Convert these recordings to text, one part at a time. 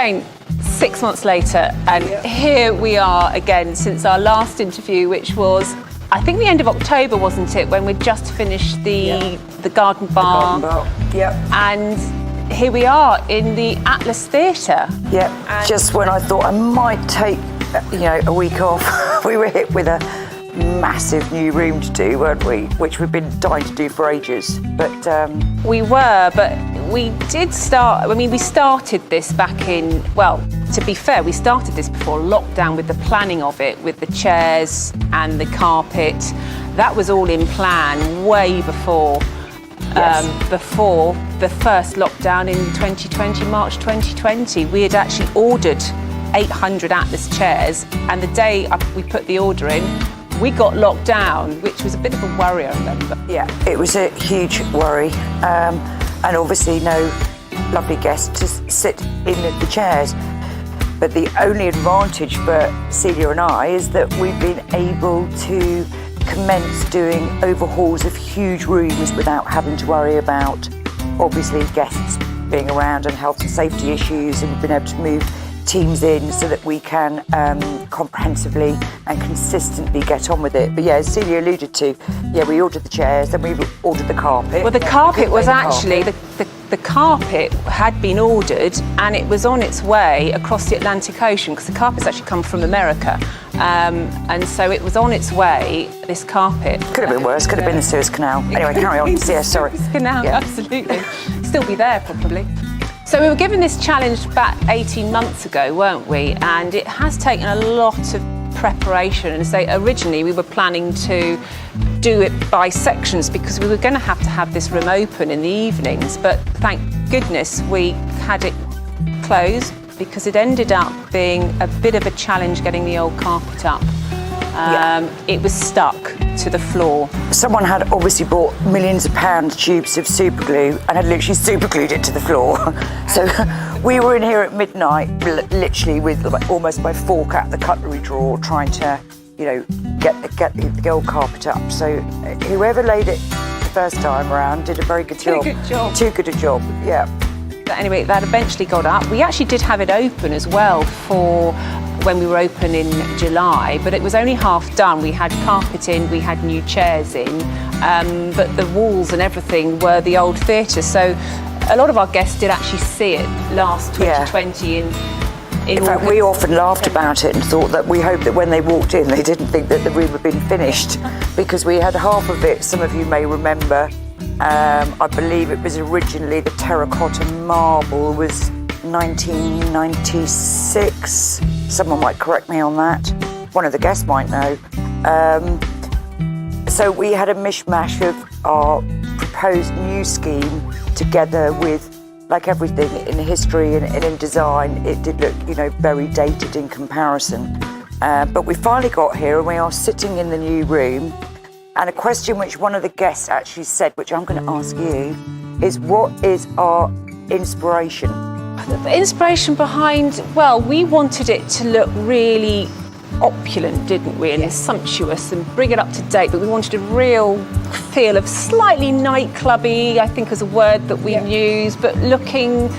Jane, 6 months later, and here we are again since our last interview, which was, I think, the end of October, wasn't it, when we'd just finished the garden bar. The garden bar, yeah. And here we are in the Atlas Theatre. Yeah, and just when I thought I might take, a week off, we were hit with a massive new room to do, weren't we? Which we've been dying to do for ages. But we were, but we did start. I mean, we started this back in. Well, to be fair, we started this before lockdown with the planning of it, with the chairs and the carpet. That was all in plan way before. Before the first lockdown in 2020, March 2020, we had actually ordered 800 Atlas chairs, and the day we put the order in, we got locked down, which was a bit of a worry, I remember. Yeah, it was a huge worry, and obviously no lovely guests to sit in the chairs. But the only advantage for Celia and I is that we've been able to commence doing overhauls of huge rooms without having to worry about, obviously, guests being around and health and safety issues, and we've been able to move teams in so that we can comprehensively and consistently get on with it. But yeah, as Celia alluded to, we ordered the chairs, then we ordered the carpet. Well, the carpet was actually, the carpet had been ordered and it was on its way across the Atlantic Ocean, because the carpet's actually come from America. And so it was on its way, this carpet. Could have been worse, could have been the Suez Canal. Anyway, carry on. Yeah, sorry. Suez Canal, absolutely. Still be there, probably. So we were given this challenge back 18 months ago, weren't we? And it has taken a lot of preparation. And so originally we were planning to do it by sections because we were going to have this room open in the evenings. But thank goodness we had it closed, because it ended up being a bit of a challenge getting the old carpet up. It was stuck to the floor. Someone had obviously bought millions of pound tubes of super glue and had literally super glued it to the floor. So we were in here at midnight, literally with almost my fork out the cutlery drawer, trying to, get the old carpet up. So whoever laid it the first time around did a very good job. Too good a job, yeah. But anyway, that eventually got up. We actually did have it open as well for when we were open in July, but it was only half done. We had carpet in, we had new chairs in, but the walls and everything were the old theatre. So a lot of our guests did actually see it last 2020 in fact, we often laughed about it and thought that we hoped that when they walked in, they didn't think that the room had been finished, because we had half of it, some of you may remember. I believe it was originally the terracotta marble was 1996. Someone might correct me on that. One of the guests might know. So we had a mishmash of our proposed new scheme together with, like everything in history and in design, it did look, very dated in comparison. But we finally got here and we are sitting in the new room. And a question which one of the guests actually said, which I'm going to ask you, is what is our inspiration? The inspiration behind, well, we wanted it to look really opulent, didn't we, and sumptuous, and bring it up to date, but we wanted a real feel of slightly nightclubby, I think is a word that we use, but looking,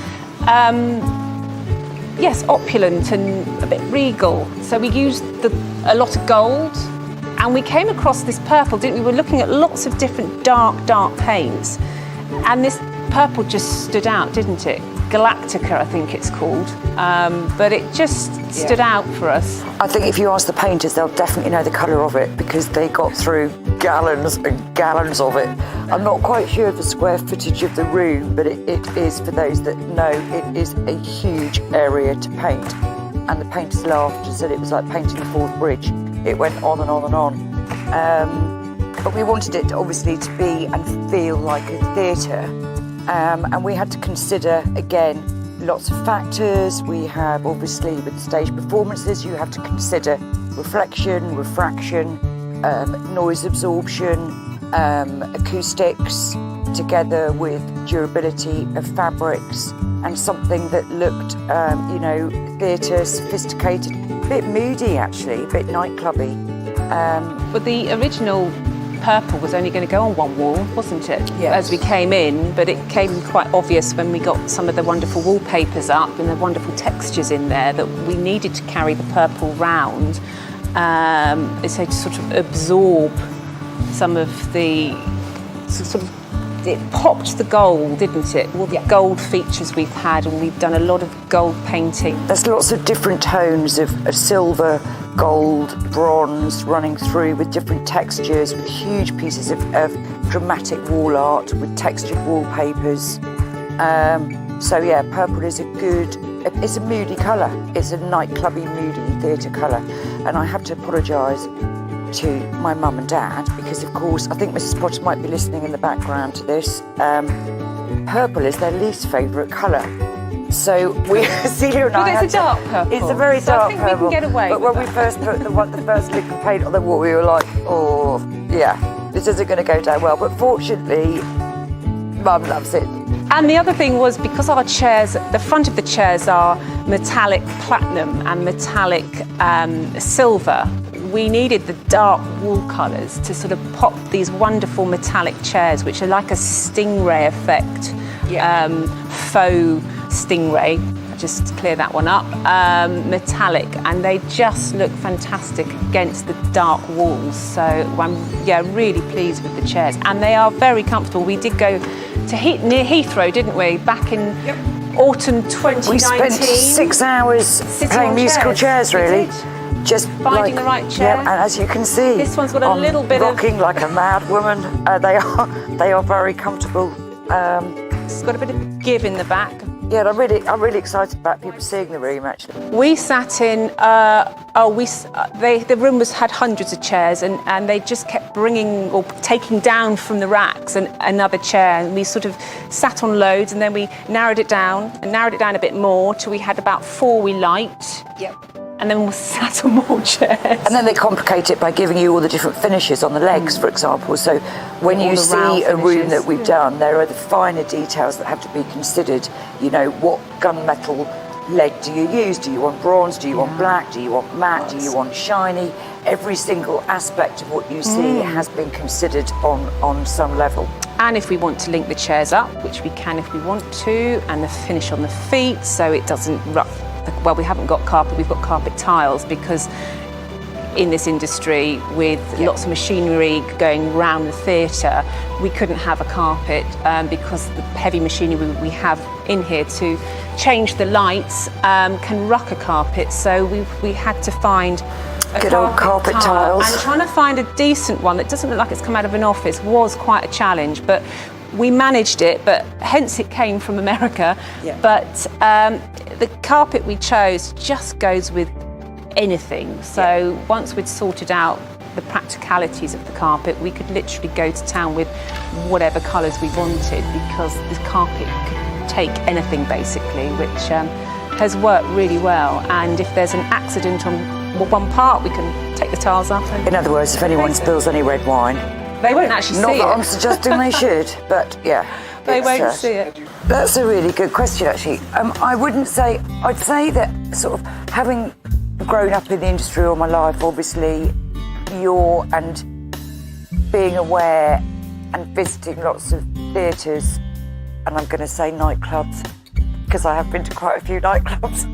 opulent and a bit regal. So we used a lot of gold, and we came across this purple, didn't we? We were looking at lots of different dark paints, and this purple just stood out, didn't it? Galactica, I think it's called, but it just stood out for us. I think if you ask the painters, they'll definitely know the colour of it, because they got through gallons and gallons of it. I'm not quite sure of the square footage of the room, but it is, for those that know, it is a huge area to paint. And the painters laughed and said it was like painting the Forth Bridge. It went on and on and on. But we wanted it obviously to be and feel like a theatre. And we had to consider, again, lots of factors. We have, obviously, with stage performances, you have to consider reflection, refraction, noise absorption, acoustics, together with durability of fabrics, and something that looked, theatre, sophisticated, a bit moody, actually, a bit nightclubby. But the original purple was only going to go on one wall, wasn't it? Yes. As we came in, but it became quite obvious when we got some of the wonderful wallpapers up and the wonderful textures in there that we needed to carry the purple round, so to sort of absorb some of the sort of. It popped the gold, didn't it? All the gold features we've had, and we've done a lot of gold painting. There's lots of different tones of silver, gold, bronze running through with different textures, with huge pieces of dramatic wall art with textured wallpapers. So yeah, purple is it's a moody colour. It's a nightclubby, moody theatre colour. And I have to apologise to my mum and dad because, of course, I think Mrs. Potter might be listening in the background to this. Purple is their least favourite colour. So Celia and I. It's a dark purple. It's a very dark purple. I think we can get away But with when we first put the first lick of paint on the wall, we were like, oh, yeah, this isn't going to go down well. But fortunately, Mum loves it. And the other thing was, because our chairs, the front of the chairs are metallic platinum and metallic silver, we needed the dark wall colours to sort of pop these wonderful metallic chairs, which are like a stingray effect, faux stingray. Just clear that one up. Metallic, and they just look fantastic against the dark walls. So I'm really pleased with the chairs, and they are very comfortable. We did go to near Heathrow, didn't we? Back in autumn 2019. We spent 6 hours playing musical chairs, really. Just finding the right chair. Yeah, and as you can see, this one's got a little bit rocking like a mad woman. They are very comfortable. It's got a bit of give in the back. Yeah, I'm really excited about people seeing the room. Actually, we sat in. The room had hundreds of chairs, and they just kept bringing or taking down from the racks another chair, and we sort of sat on loads, and then we narrowed it down a bit more till we had about 4 we liked. Yep. And then we sat on more chairs. And then they complicate it by giving you all the different finishes on the legs, for example. So when you see a room that we've done, there are the finer details that have to be considered. You know, what gunmetal leg do you use? Do you want bronze? Do you want black? Do you want matte? Do you want shiny? Every single aspect of what you see has been considered on some level. And if we want to link the chairs up, which we can if we want to, and the finish on the feet so it doesn't rough. Well, we haven't got carpet, we've got carpet tiles, because in this industry with lots of machinery going round the theatre, we couldn't have a carpet because the heavy machinery we have in here to change the lights can ruck a carpet. So we had to find a good old carpet tiles. And trying to find a decent one that doesn't look like it's come out of an office was quite a challenge, but we managed it, but hence it came from America. Yeah. But the carpet we chose just goes with anything. So once we'd sorted out the practicalities of the carpet, we could literally go to town with whatever colours we wanted, because this carpet could take anything basically, which has worked really well. And if there's an accident on one part, we can take the tiles up. In other words, if anyone spills any red wine, they won't actually see it. Not that I'm suggesting they should, but yeah. They won't see it. That's a really good question, actually. I'd say that sort of having grown up in the industry all my life, obviously, and being aware and visiting lots of theatres, and I'm going to say nightclubs, because I have been to quite a few nightclubs.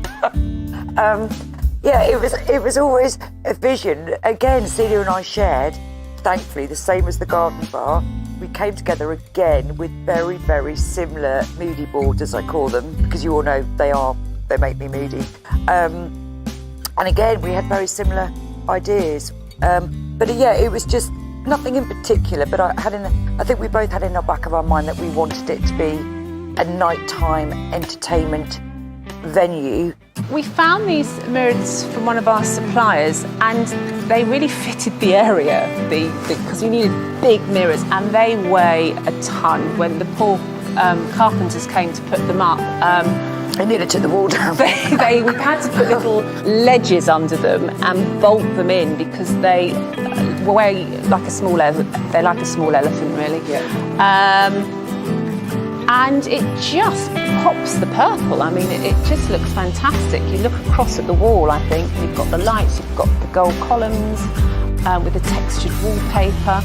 It was always a vision. Again, Celia and I shared, thankfully, the same as the garden bar. We came together again with very, very similar moody boards, as I call them, because you all know they make me moody. And again, we had very similar ideas. It was just nothing in particular, but I think we both had in the back of our mind that we wanted it to be a nighttime entertainment venue. We found these mirrors from one of our suppliers, and they really fitted the area because we needed big mirrors, and they weigh a ton. When the poor carpenters came to put them up, they nearly took the wall down. we had to put little ledges under them and bolt them in, because they weigh like a small elephant. They're like a small elephant, really. Yeah. And it just pops the purple. I mean, it just looks fantastic. You look across at the wall, I think, you've got the lights, you've got the gold columns with the textured wallpaper.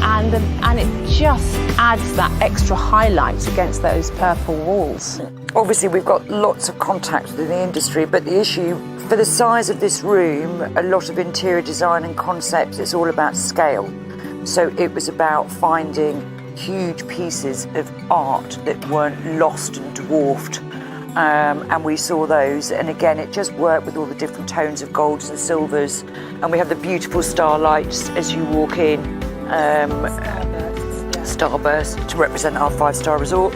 and it just adds that extra highlight against those purple walls. Obviously, we've got lots of contacts within the industry, but the issue, for the size of this room, a lot of interior design and concepts, it's all about scale. So it was about finding huge pieces of art that weren't lost and dwarfed. And we saw those, and again, it just worked with all the different tones of golds and silvers. And we have the beautiful starlights as you walk in, starburst to represent our 5-star resort.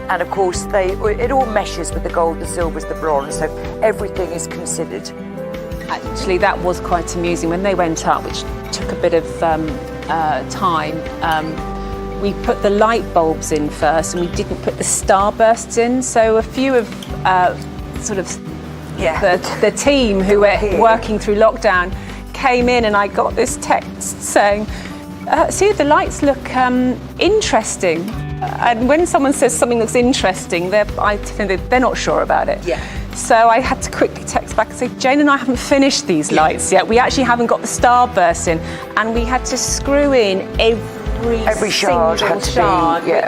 And of course, it all meshes with the gold, the silvers, the bronze, so everything is considered. Actually, that was quite amusing. When they went up, which took a bit of time, we put the light bulbs in first and we didn't put the starbursts in. So a few of the team who were working through lockdown came in, and I got this text saying, see, the lights look interesting. And when someone says something looks interesting, they're not sure about it. Yeah. So I had to quickly text back and say, Jane and I haven't finished these lights yet. We actually haven't got the starburst in. And we had to screw in every shard, which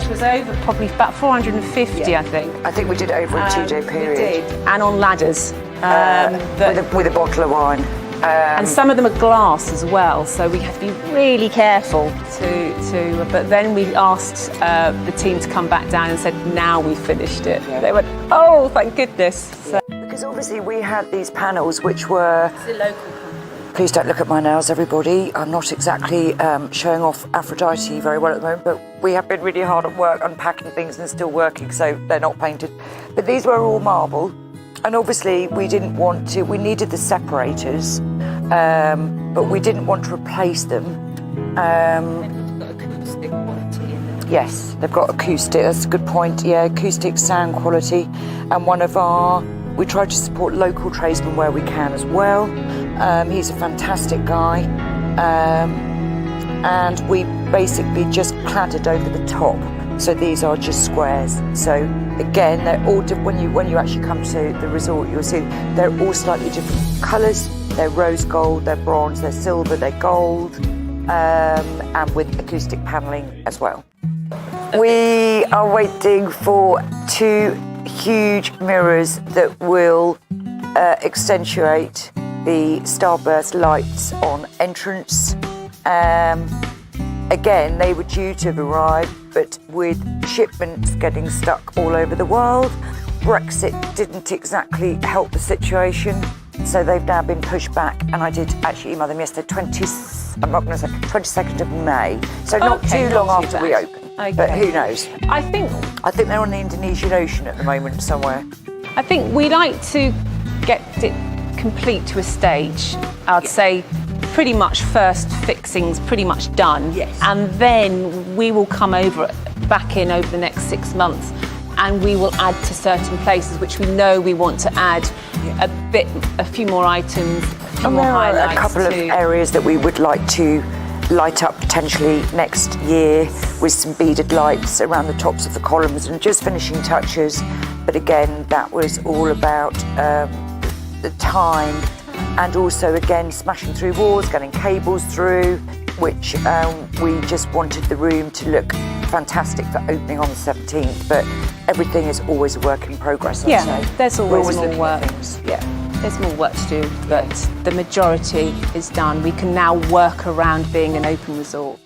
was over probably about 450, I think. I think we did it over a 2-day period. We did, and on ladders. With a bottle of wine. And some of them are glass as well, so we have to be really careful but then we asked the team to come back down and said, now we've finished it. Yeah. They went, oh, thank goodness. So, because obviously we had these panels which were... It's a local company. Please don't look at my nails, everybody. I'm not exactly showing off Aphrodite very well at the moment, but we have been really hard at work unpacking things and still working, so they're not painted. But these were all marble. And obviously we needed the separators, but we didn't want to replace them. Acoustic quality in them. Yes, they've got acoustic, that's a good point. Yeah, acoustic sound quality. And we try to support local tradesmen where we can as well. He's a fantastic guy. And we basically just cladded over the top. So these are just squares. So again, they're all when you actually come to the resort, you'll see they're all slightly different colours. They're rose gold, they're bronze, they're silver, they're gold, and with acoustic panelling as well. We are waiting for 2 huge mirrors that will accentuate the starburst lights on entrance. Again, they were due to have arrived, but with shipments getting stuck all over the world, Brexit didn't exactly help the situation, so they've now been pushed back. And I did actually email them yesterday, 22nd of May, so not too long after we open. Okay. But who knows? I think they're on the Indonesian Ocean at the moment somewhere. I think we like to get it complete to a stage. I'd say pretty much first fixings pretty much done. Yes. And then we will come back in over the next 6 months, and we will add to certain places which we know we want to add a few more items, a few more highlights. There are a couple of areas that we would like to light up potentially next year with some beaded lights around the tops of the columns and just finishing touches. But again, that was all about the time, and also again smashing through walls, getting cables through, which we just wanted the room to look fantastic for opening on the 17th. But everything is always a work in progress. I'd say. There's always more work. There's more work to do, but the majority is done. We can now work around being an open resort.